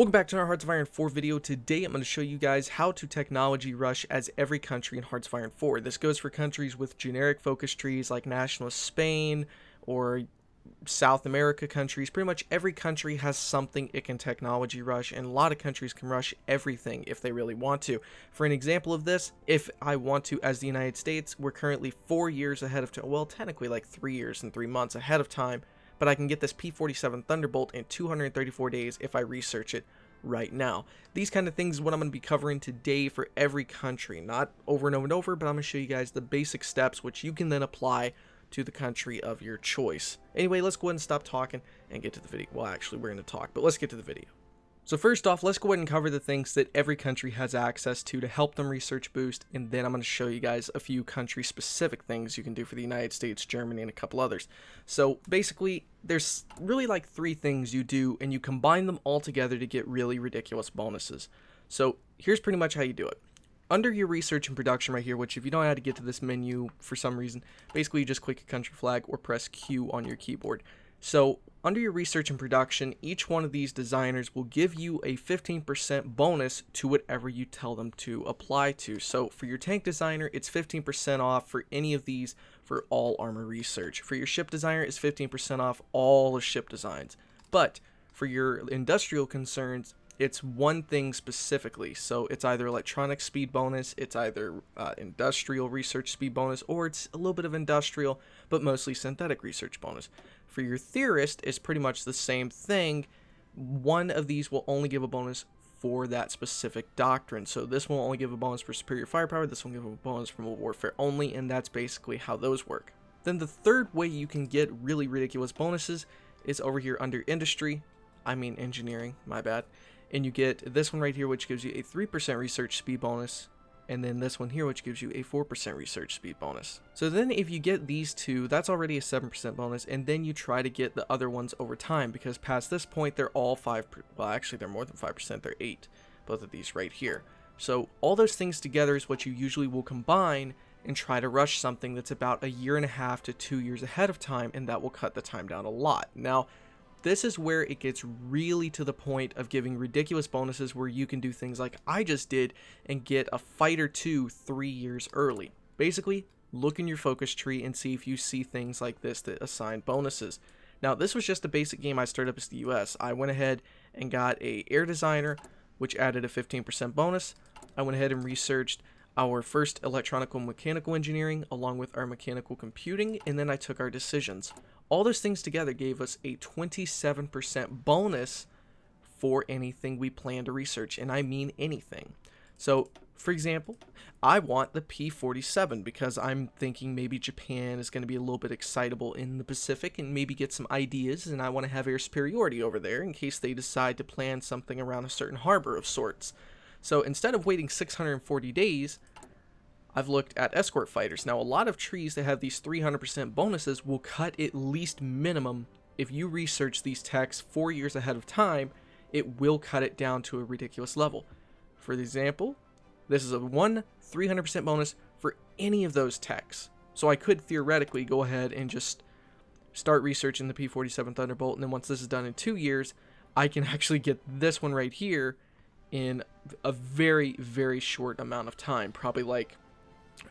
Welcome back to our Hearts of Iron 4 video. Today I'm going to show you guys how to technology rush as every country in Hearts of Iron 4. This goes for countries with generic focus trees like nationalist Spain or South America countries. Pretty much every country has something it can technology rush, and a lot of countries can rush everything if they really want to. For an example of this, if I want to as the United States, we're currently 4 years ahead of time. Well, technically like 3 years and 3 months ahead of time. But I can get this P-47 Thunderbolt in 234 days if I research it right now. These kind of things is what I'm going to be covering today for every country. Not over and over and over, but I'm going to show you guys the basic steps which you can then apply to the country of your choice. Anyway, let's go ahead and stop talking and get to the video. Well, actually, we're going to talk, but let's get to the video. So first off, let's go ahead and cover the things that every country has access to help them research boost, and then I'm going to show you guys a few country-specific things you can do for the United States, Germany, and a couple others. So basically, there's really like 3 things you do, and you combine them all together to get really ridiculous bonuses. So here's pretty much how you do it. Under your research and production right here, which if you don't know how to get to this menu for some reason, basically you just click a country flag or press Q on your keyboard. So under your research and production, each one of these designers will give you a 15% bonus to whatever you tell them to apply to. So for your tank designer, it's 15% off for any of these for all armor research. For your ship designer, it's 15% off all the ship designs. But for your industrial concerns, it's one thing specifically. So it's either electronic speed bonus, it's either industrial research speed bonus, or it's a little bit of industrial, but mostly synthetic research bonus. For your theorist, it's pretty much the same thing. One of these will only give a bonus for that specific doctrine. So this will only give a bonus for superior firepower, this will give a bonus for mobile warfare only, and that's basically how those work. Then the third way you can get really ridiculous bonuses is over here under engineering, my bad. And you get this one right here, which gives you a 3% research speed bonus, and then this one here, which gives you a 4% research speed bonus. So then if you get these two, that's already a 7% bonus, and then you try to get the other ones over time, because past this point, they're all 5%, well, actually, they're more than 5%, they're 8, both of these right here. So all those things together is what you usually will combine and try to rush something that's about 1.5 to 2 years ahead of time, and that will cut the time down a lot. Now, this is where it gets really to the point of giving ridiculous bonuses where you can do things like I just did and get a fighter 2 3 years early. Basically, look in your focus tree and see if you see things like this that assign bonuses. Now, this was just a basic game I started up as the US. I went ahead and got a air designer, which added a 15% bonus. I went ahead and researched our first electronical and mechanical engineering along with our mechanical computing, and then I took our decisions. All those things together gave us a 27% bonus for anything we plan to research, and I mean anything. So, for example, I want the P-47 because I'm thinking maybe Japan is going to be a little bit excitable in the Pacific and maybe get some ideas, and I want to have air superiority over there in case they decide to plan something around a certain harbor of sorts. So instead of waiting 640 days, I've looked at escort fighters. Now, a lot of trees that have these 300% bonuses will cut at least minimum. If you research these techs 4 years ahead of time, it will cut it down to a ridiculous level. For example, this is a 300% bonus for any of those techs. So I could theoretically go ahead and just start researching the P-47 Thunderbolt, and then once this is done in 2 years, I can actually get this one right here in a very, very short amount of time, probably like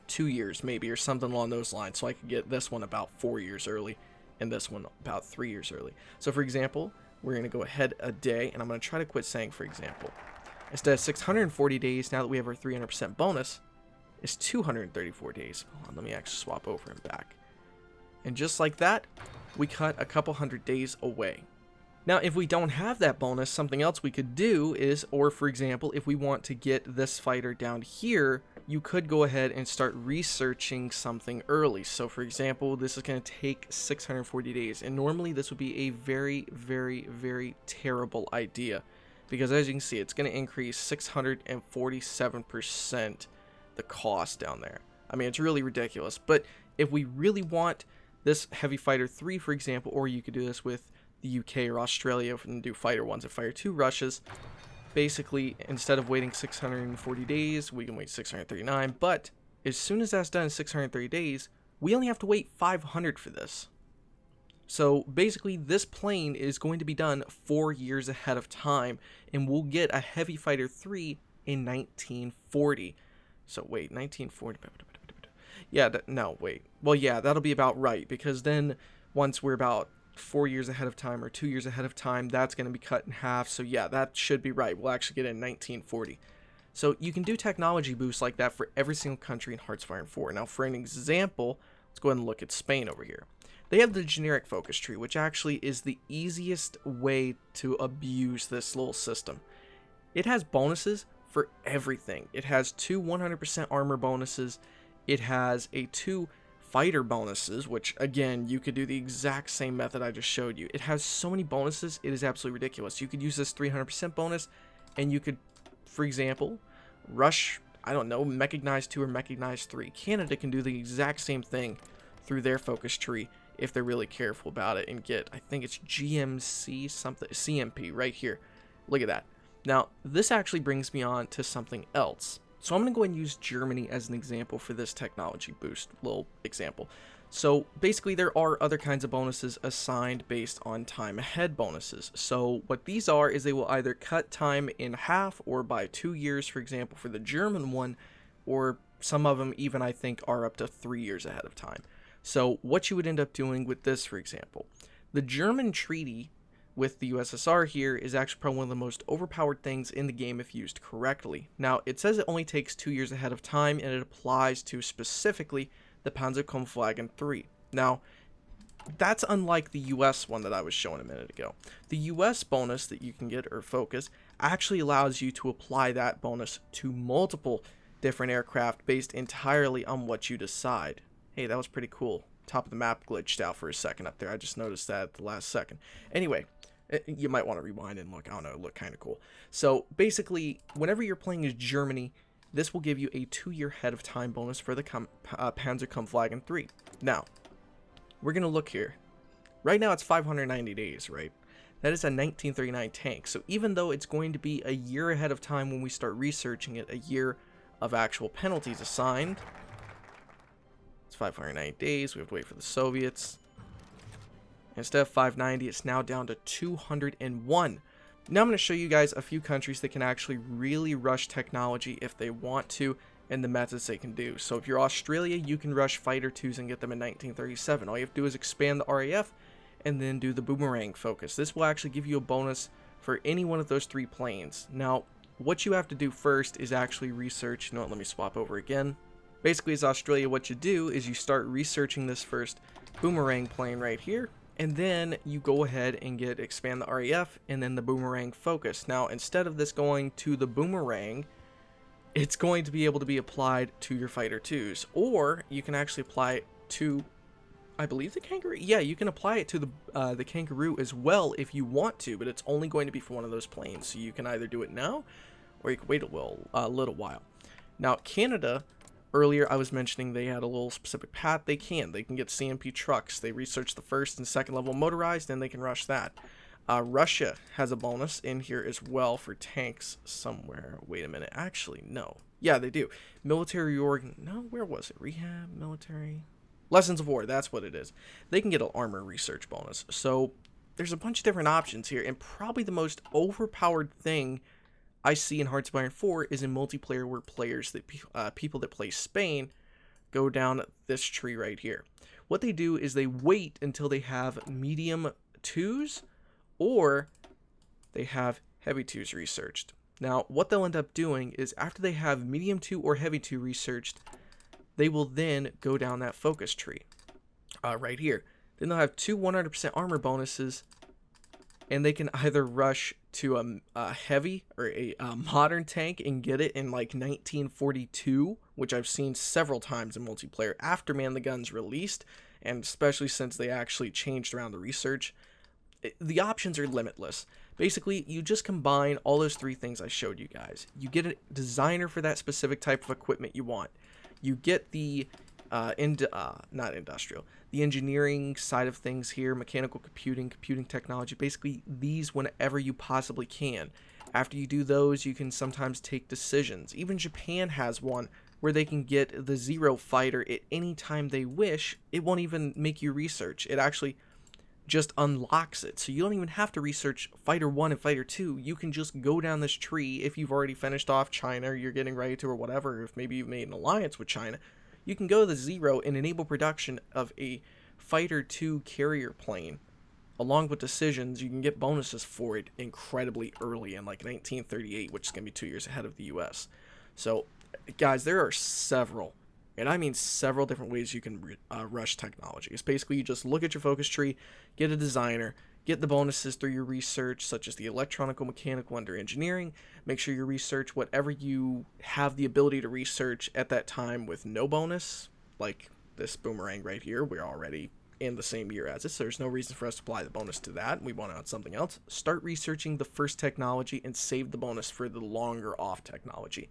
2 years maybe, or something along those lines. So I could get this one about 4 years early and this one about 3 years early. So for example, we're going to go ahead a day, and I'm going to try to quit saying for example. Instead of 640 days, now that we have our 300% bonus, it's 234 days. Hold on, let me actually swap over and back. And just like that, we cut a couple hundred days away. Now, if we don't have that bonus, something else we could do is, or for example, if we want to get this fighter down here, you could go ahead and start researching something early. So for example, this is going to take 640 days, and normally this would be a very, very, very terrible idea, because as you can see, it's going to increase 647% the cost down there. I mean, it's really ridiculous. But if we really want this heavy fighter 3, for example, or you could do this with the UK or Australia and do fighter 1s and fighter 2 rushes, basically, instead of waiting 640 days, we can wait 639, but as soon as that's done in 630 days, we only have to wait 500 for this. So basically, this plane is going to be done 4 years ahead of time, and we'll get a Heavy Fighter 3 in 1940. So wait, 1940. Yeah, no, wait. Well, yeah, that'll be about right, because then once we're about 4 years ahead of time or 2 years ahead of time, that's going to be cut in half. So yeah, that should be right. We'll actually get it in 1940. So you can do technology boosts like that for every single country in Hearts-Fire 4. Now, for an example, let's go ahead and look at Spain over here. They have the generic focus tree, which actually is the easiest way to abuse this little system. It has bonuses for everything. It has 2 100% armor bonuses. It has 2 fighter bonuses, which again, you could do the exact same method I just showed you. It has so many bonuses, it is absolutely ridiculous. You could use this 300% bonus, and you could, for example, rush, I don't know, Mechanized 2 or Mechanized 3. Canada can do the exact same thing through their focus tree if they're really careful about it and get, I think it's GMC something, CMP right here. Look at that. Now, this actually brings me on to something else. So I'm going to go ahead and use Germany as an example for this technology boost little example. So basically there are other kinds of bonuses assigned based on time ahead bonuses. So what these are is they will either cut time in half or by 2 years, for example, for the German one, or some of them even I think are up to 3 years ahead of time. So what you would end up doing with this, for example, the German treaty with the USSR here is actually probably one of the most overpowered things in the game if used correctly. Now, it says it only takes 2 years ahead of time, and it applies to specifically the Panzerkampfwagen 3. Now, that's unlike the US one that I was showing a minute ago. The US bonus that you can get, or focus, actually allows you to apply that bonus to multiple different aircraft based entirely on what you decide. Hey, that was pretty cool. Top of the map glitched out for a second up there. I just noticed that at the last second. Anyway, you might want to rewind and look. I don't know, it looked kind of cool. So basically, whenever you're playing as Germany, this will give you a 2-year head of time bonus for the Panzerkampfwagen 3. Now, we're going to look here. Right now it's 590 days, right? That is a 1939 tank. So even though it's going to be a year ahead of time when we start researching it, a year of actual penalties assigned, it's 590 days. We have to wait for the Soviets. Instead of 590, it's now down to 201. Now I'm going to show you guys a few countries that can actually really rush technology if they want to, and the methods they can do. So if you're Australia, you can rush Fighter 2s and get them in 1937. All you have to do is expand the RAF and then do the boomerang focus. This will actually give you a bonus for any one of those 3 planes. Now, what you have to do first is actually research. You know what, let me swap over again. Basically, as Australia, what you do is you start researching this first boomerang plane right here, and then you go ahead and expand the RAF and then the boomerang focus. Now, instead of this going to the boomerang, it's going to be able to be applied to your Fighter 2s, or you can actually apply it to, I believe, the Kangaroo. Yeah, you can apply it to the Kangaroo as well if you want to, but it's only going to be for one of those planes. So you can either do it now, or you can wait a little while. Now, Canada, earlier I was mentioning they had a little specific path. They can get CMP trucks. They research the 1st and 2nd level motorized, and they can rush that. Russia has a bonus in here as well for tanks somewhere. Wait a minute. Actually, no. Yeah, they do. Military org. No, where was it? Rehab, military. Lessons of War. That's what it is. They can get an armor research bonus. So there's a bunch of different options here, and probably the most overpowered thing I see in Hearts-Fire 4 is in multiplayer where players that people that play Spain go down this tree right here. What they do is they wait until they have medium 2s or they have heavy 2s researched. Now, what they'll end up doing is after they have medium 2 or heavy 2 researched, they will then go down that focus tree right here. Then they'll have 2 100% armor bonuses, and they can either rush to a heavy or a modern tank and get it in like 1942, which I've seen several times in multiplayer after Man the Gun's released, and especially since they actually changed around the research. The options are limitless. Basically, you just combine all those 3 things I showed you guys. You get a designer for that specific type of equipment you want. You get the not industrial, the engineering side of things here, mechanical computing technology, basically these whenever you possibly can. After you do those, you can sometimes take decisions. Even Japan has one where they can get the Zero fighter at any time they wish. It won't even make you research. It actually, just unlocks it. So you don't even have to research Fighter 1 and Fighter 2. You can just go down this tree if you've already finished off China, or you're getting ready to, or whatever, if maybe you've made an alliance with China. You can go to the 0 and enable production of a Fighter 2 carrier plane. Along with decisions, you can get bonuses for it incredibly early in like 1938, which is going to be 2 years ahead of the US. So, guys, there are several, and I mean several different ways you can rush technology. It's basically you just look at your focus tree, get a designer, get the bonuses through your research, such as the electronical, mechanical, under engineering. Make sure you research whatever you have the ability to research at that time with no bonus, like this boomerang right here. We're already in the same year as it, so there's no reason for us to apply the bonus to that. We want to add something else. Start researching the first technology and save the bonus for the longer off technology.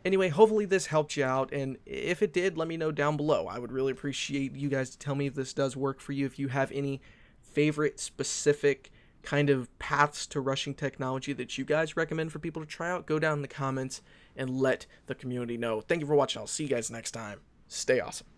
Anyway, hopefully this helped you out, and if it did, let me know down below. I would really appreciate you guys to tell me if this does work for you. If you have any favorite specific kind of paths to rushing technology that you guys recommend for people to try out, go down in the comments and let the community know. Thank you for watching. I'll see you guys next time. Stay awesome.